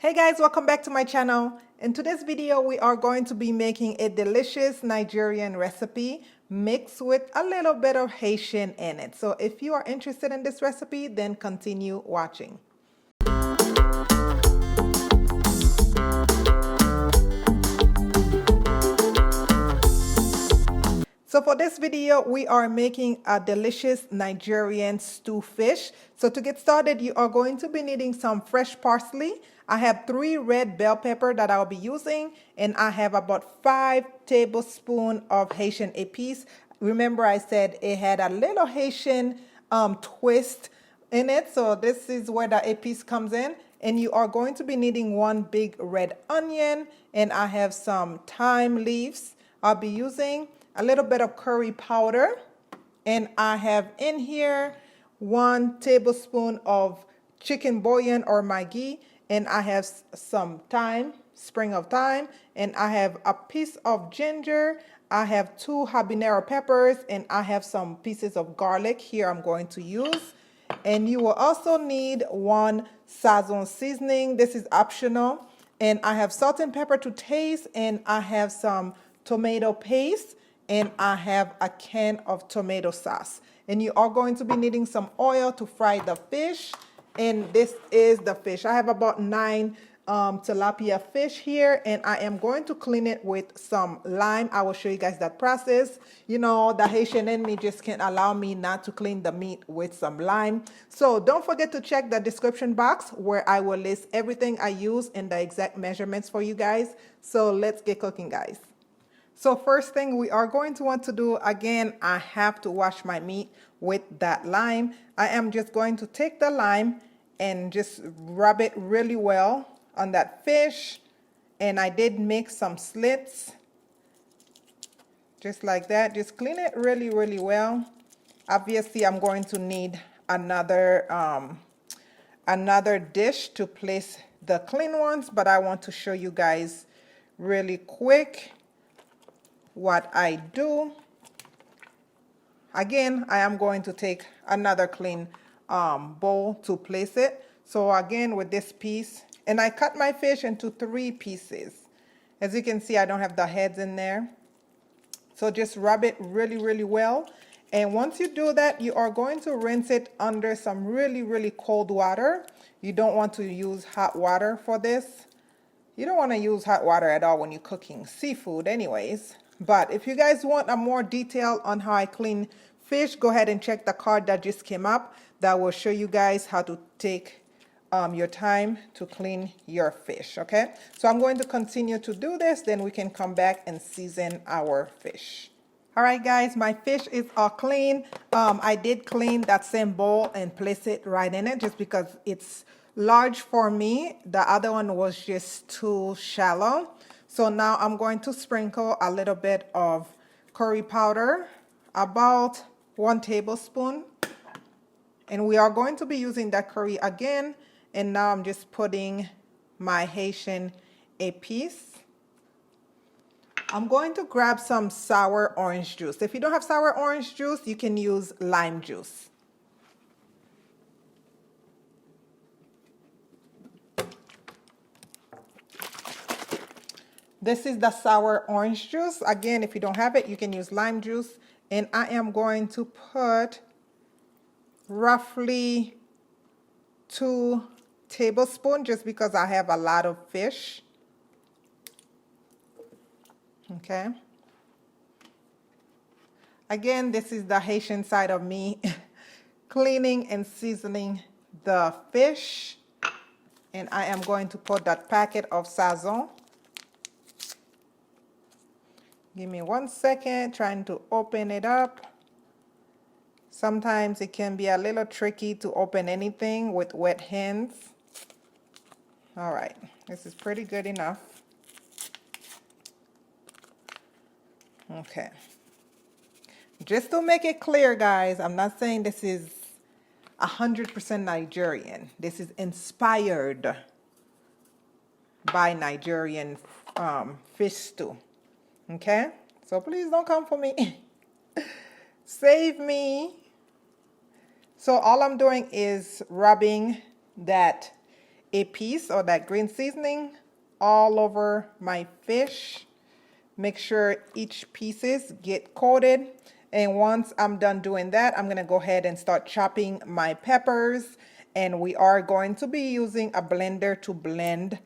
Hey guys, welcome back to my channel. In today's video, we are going to be making a delicious Nigerian recipe mixed with a little bit of Haitian in it. So if you are interested in this recipe, then continue watching. So for this video, we are making a delicious Nigerian stew fish. So to get started, you are going to be needing some fresh parsley. I have 3 red bell pepper that I'll be using, and I have about 5 tablespoons of Haitian Epis. Remember I said it had a little Haitian twist in it. So this is where the Epis comes in. And you are going to be needing 1 big red onion, and I have some thyme leaves I'll be using. A little bit of curry powder, and I have in here 1 tablespoon of chicken bouillon or Maggi, and I have some thyme, sprig of thyme, and I have a piece of ginger. I have 2 habanero peppers, and I have some pieces of garlic here I'm going to use. And you will also need 1 sazon seasoning. This is optional. And I have salt and pepper to taste, and I have some tomato paste, and I have a can of tomato sauce. And you are going to be needing some oil to fry the fish. And this is the fish. I have about 9 tilapia fish here, and I am going to clean it with some lime. I will show you guys that process. You know, the Haitian in me just can't allow me not to clean the meat with some lime. So don't forget to check the description box where I will list everything I use and the exact measurements for you guys. So let's get cooking, guys. So first thing we are going to want to do, again, I have to wash my meat with that lime. I am just going to take the lime and just rub it really well on that fish. And I did make some slits, just like that. Just clean it really, really well. Obviously, I'm going to need another dish to place the clean ones, but I want to show you guys really quick what I do. Again, I am going to take another clean bowl to place it. So again, with this piece, and I cut my fish into 3 pieces. As you can see, I don't have the heads in there. So just rub it really, really well. And once you do that, you are going to rinse it under some really, really cold water. You don't want to use hot water for this. You don't want to use hot water at all when you're cooking seafood anyways. But if you guys want a more detail on how I clean fish, go ahead and check the card that just came up. That will show you guys how to take your time to clean your fish, okay? So I'm going to continue to do this, then we can come back and season our fish. All right, guys, my fish is all clean. I did clean that same bowl and place it right in it just because it's large for me. The other one was just too shallow. So now I'm going to sprinkle a little bit of curry powder, about 1 tablespoon. And we are going to be using that curry again. And now I'm just putting my Haitian Epis. I'm going to grab some sour orange juice. If you don't have sour orange juice, you can use lime juice. This is the sour orange juice. Again, if you don't have it, you can use lime juice. And I am going to put roughly 2 tablespoons just because I have a lot of fish. Okay. Again, this is the Haitian side of me cleaning and seasoning the fish. And I am going to put that packet of sazon. Give me 1 second, trying to open it up. Sometimes it can be a little tricky to open anything with wet hands. All right, this is pretty good enough. Okay. Just to make it clear, guys, I'm not saying this is 100% Nigerian. This is inspired by Nigerian fish stew. Okay, so please don't come for me. Save me. So all I'm doing is rubbing that Epis or that green seasoning all over my fish. Make sure each pieces get coated. And once I'm done doing that, I'm gonna go ahead and start chopping my peppers. And we are going to be using a blender to blend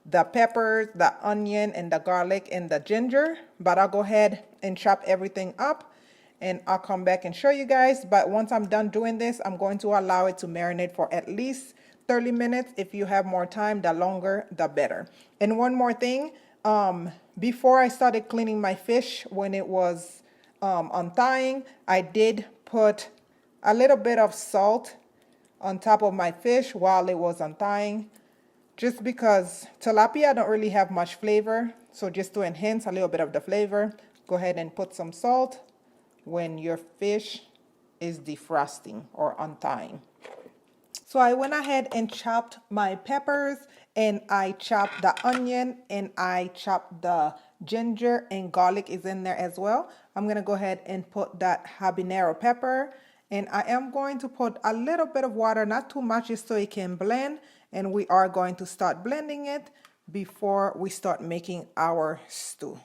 the peppers, the onion, and the garlic, and the ginger. But I'll go ahead and chop everything up, and I'll come back and show you guys. But once I'm done doing this, I'm going to allow it to marinate for at least 30 minutes. If you have more time, the longer, the better. And one more thing, before I started cleaning my fish, when it was untying, I did put a little bit of salt on top of my fish while it was untying, just because tilapia don't really have much flavor. So just to enhance a little bit of the flavor, go ahead and put some salt when your fish is defrosting or untying. So I went ahead and chopped my peppers, and I chopped the onion, and I chopped the ginger, and garlic is in there as well. I'm gonna go ahead and put that habanero pepper, and I am going to put a little bit of water, not too much, just so it can blend. And we are going to start blending it before we start making our stew.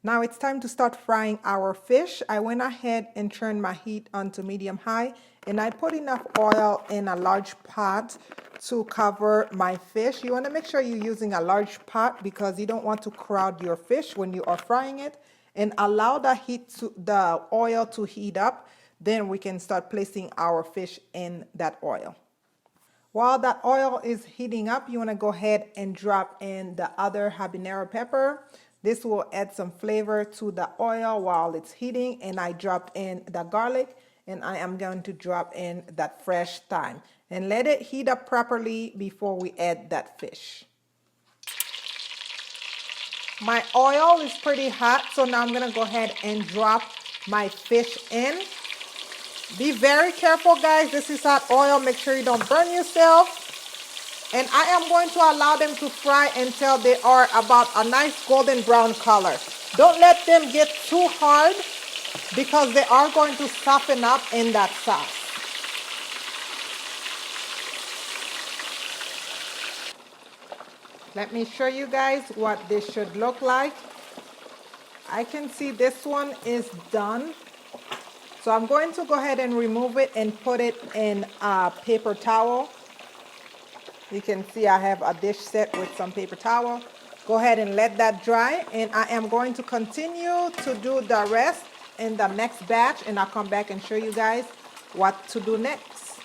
Now it's time to start frying our fish. I went ahead and turned my heat onto medium high, and I put enough oil in a large pot to cover my fish. You want to make sure you're using a large pot because you don't want to crowd your fish when you are frying it, and allow the oil to heat up. Then we can start placing our fish in that oil. While that oil is heating up, you want to go ahead and drop in the other habanero pepper. This will add some flavor to the oil while it's heating. And I dropped in the garlic, and I am going to drop in that fresh thyme. And let it heat up properly before we add that fish. My oil is pretty hot, so now I'm going to go ahead and drop my fish in. Be very careful, guys. This is hot oil. Make sure you don't burn yourself. And I am going to allow them to fry until they are about a nice golden brown color. Don't let them get too hard because they are going to soften up in that sauce. Let me show you guys what this should look like. I can see this one is done. So I'm going to go ahead and remove it and put it in a paper towel. You can see I have a dish set with some paper towel. Go ahead and let that dry, and I am going to continue to do the rest in the next batch, and I'll come back and show you guys what to do next.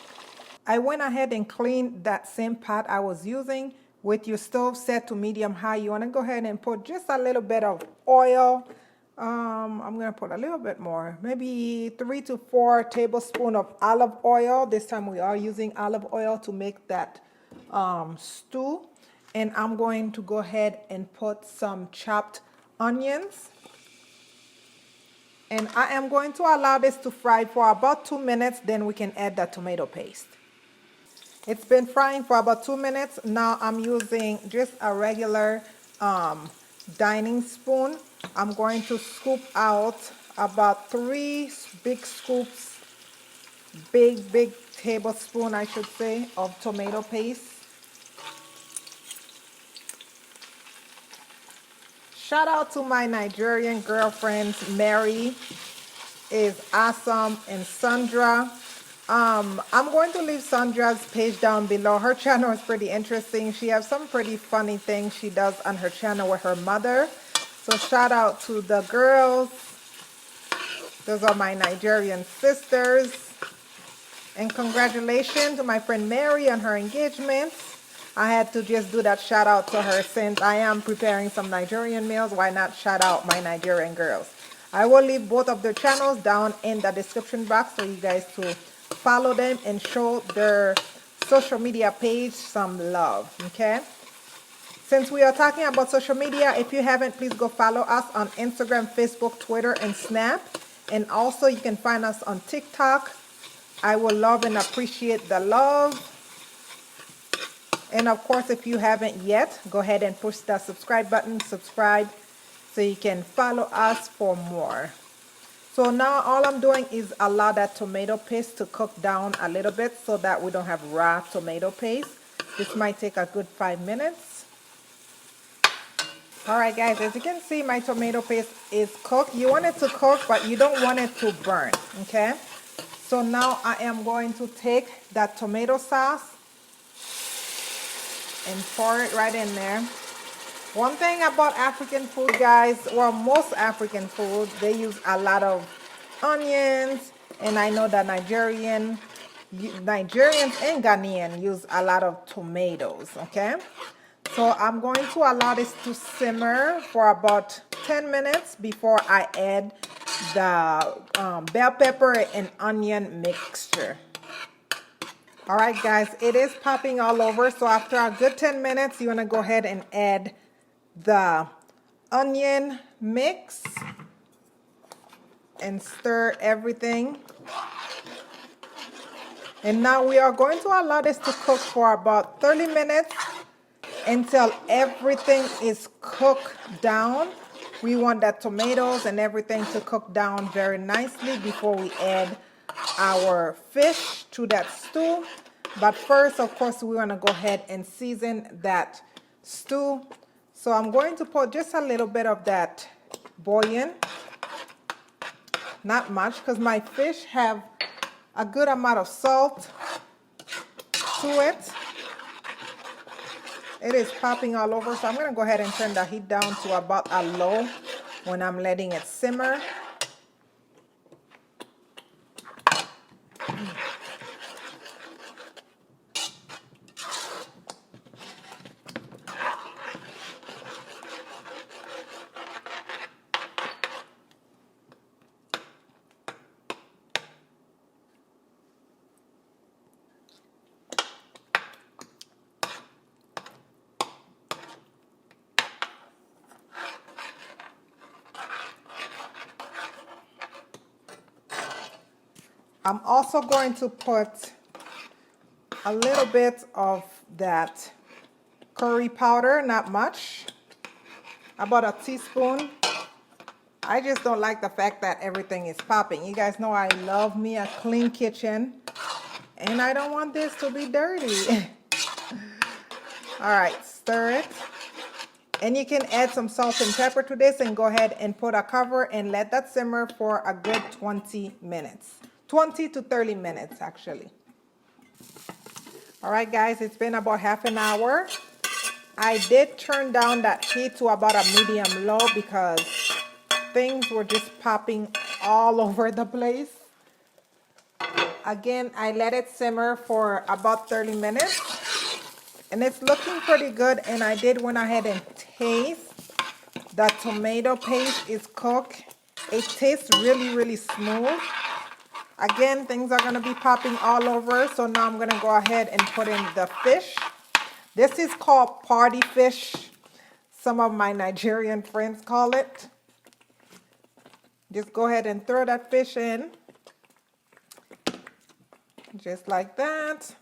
I went ahead and cleaned that same pot I was using. With your stove set to medium high, you want to go ahead and put just a little bit of oil. I'm going to put a little bit more, maybe 3 to 4 tablespoons of olive oil. This time we are using olive oil to make that stew. And I'm going to go ahead and put some chopped onions. And I am going to allow this to fry for about 2 minutes, then we can add the tomato paste. It's been frying for about 2 minutes. Now I'm using just a regular dining spoon. I'm going to scoop out about 3 big scoops, big tablespoon, I should say, of tomato paste. Shout out to my Nigerian girlfriends. Mary is awesome, and Sandra. I'm going to leave Sandra's page down below. Her channel is pretty interesting. She has some pretty funny things she does on her channel with her mother. So shout out to the girls. Those are my Nigerian sisters. And congratulations to my friend Mary on her engagement. I had to just do that shout out to her since I am preparing some Nigerian meals. Why not shout out my Nigerian girls? I will leave both of their channels down in the description box for you guys to follow them and show their social media page some love, okay? Since we are talking about social media, if you haven't, please go follow us on Instagram, Facebook, Twitter, and Snap. And also you can find us on TikTok. I will love and appreciate the love. And of course, if you haven't yet, go ahead and push the subscribe button, subscribe, so you can follow us for more. So now all I'm doing is allow that tomato paste to cook down a little bit so that we don't have raw tomato paste. This might take a good 5 minutes. All right, guys, as you can see, my tomato paste is cooked. You want it to cook, but you don't want it to burn, okay? So now I am going to take that tomato sauce and pour it right in there. One thing about African food, guys, well, most African food, they use a lot of onions, and I know that Nigerians and Ghanaian use a lot of tomatoes, okay? So I'm going to allow this to simmer for about 10 minutes before I add the bell pepper and onion mixture. All right, guys, it is popping all over. So after a good 10 minutes, you want to go ahead and add the onion mix and stir everything. And now we are going to allow this to cook for about 30 minutes until everything is cooked down. We want that tomatoes and everything to cook down very nicely before we add our fish to that stew. But first, of course, we want to go ahead and season that stew. So I'm going to put just a little bit of that bouillon. Not much, because my fish have a good amount of salt to it. It is popping all over, so I'm going to go ahead and turn the heat down to about a low when I'm letting it simmer. I'm also going to put a little bit of that curry powder, not much, about a teaspoon. I just don't like the fact that everything is popping. You guys know I love me a clean kitchen, and I don't want this to be dirty. All right, stir it. And you can add some salt and pepper to this and go ahead and put a cover and let that simmer for a good 20 minutes. 20 to 30 minutes, actually. All right, guys, it's been about half an hour. I did turn down that heat to about a medium low because things were just popping all over the place. Again, I let it simmer for about 30 minutes. And it's looking pretty good. And I did went ahead and taste. The tomato paste is cooked. It tastes really, really smooth. Again, things are going to be popping all over. So now I'm going to go ahead and put in the fish. This is called party fish. Some of my Nigerian friends call it. Just go ahead and throw that fish in. Just like that.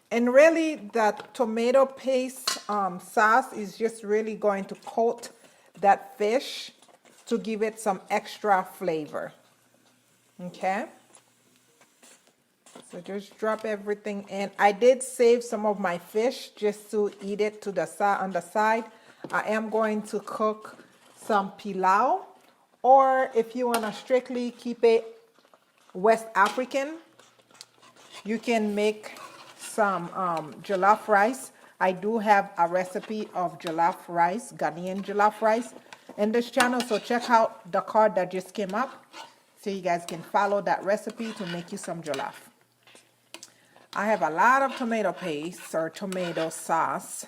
And really, that tomato paste sauce is just really going to coat that fish to give it some extra flavor. Okay. So just drop everything in. I did save some of my fish just to eat it to the side on the side. I am going to cook some pilau, or if you want to strictly keep it West African, you can make some jollof rice. I do have a recipe of jollof rice, Ghanaian jollof rice, in this channel. So check out the card that just came up so you guys can follow that recipe to make you some jollof. I have a lot of tomato paste or tomato sauce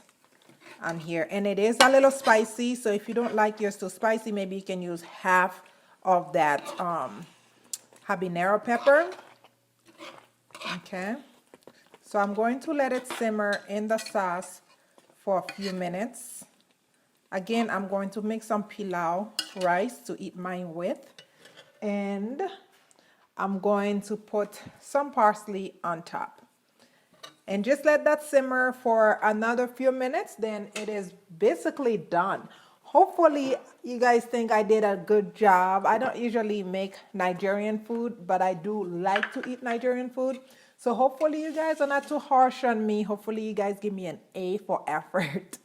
on here, and it is a little spicy. So if you don't like yours too spicy, maybe you can use half of that habanero pepper. Okay. So I'm going to let it simmer in the sauce for a few minutes. Again, I'm going to make some pilau rice to eat mine with. And I'm going to put some parsley on top. And just let that simmer for another few minutes, then it is basically done. Hopefully you guys think I did a good job. I don't usually make Nigerian food, but I do like to eat Nigerian food. So hopefully you guys are not too harsh on me. Hopefully you guys give me an A for effort.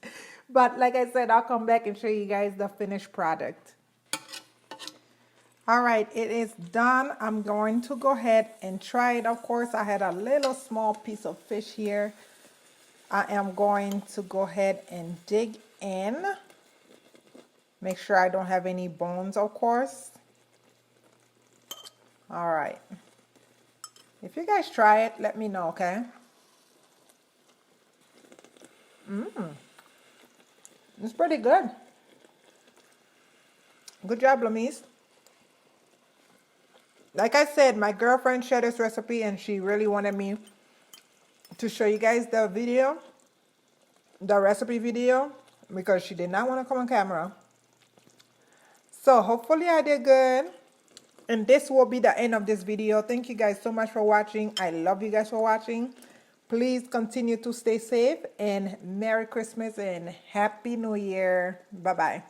But like I said, I'll come back and show you guys the finished product. All right, it is done. I'm going to go ahead and try it. Of course, I had a little small piece of fish here. I am going to go ahead and dig in. Make sure I don't have any bones, of course. All right. If you guys try it, let me know, okay? It's pretty good. Good job, Lamise. Like I said, my girlfriend shared this recipe and she really wanted me to show you guys the video, the recipe video, because she did not want to come on camera. So hopefully I did good. And this will be the end of this video. Thank you guys so much for watching. I love you guys for watching. Please continue to stay safe and Merry Christmas and Happy New Year. Bye-bye.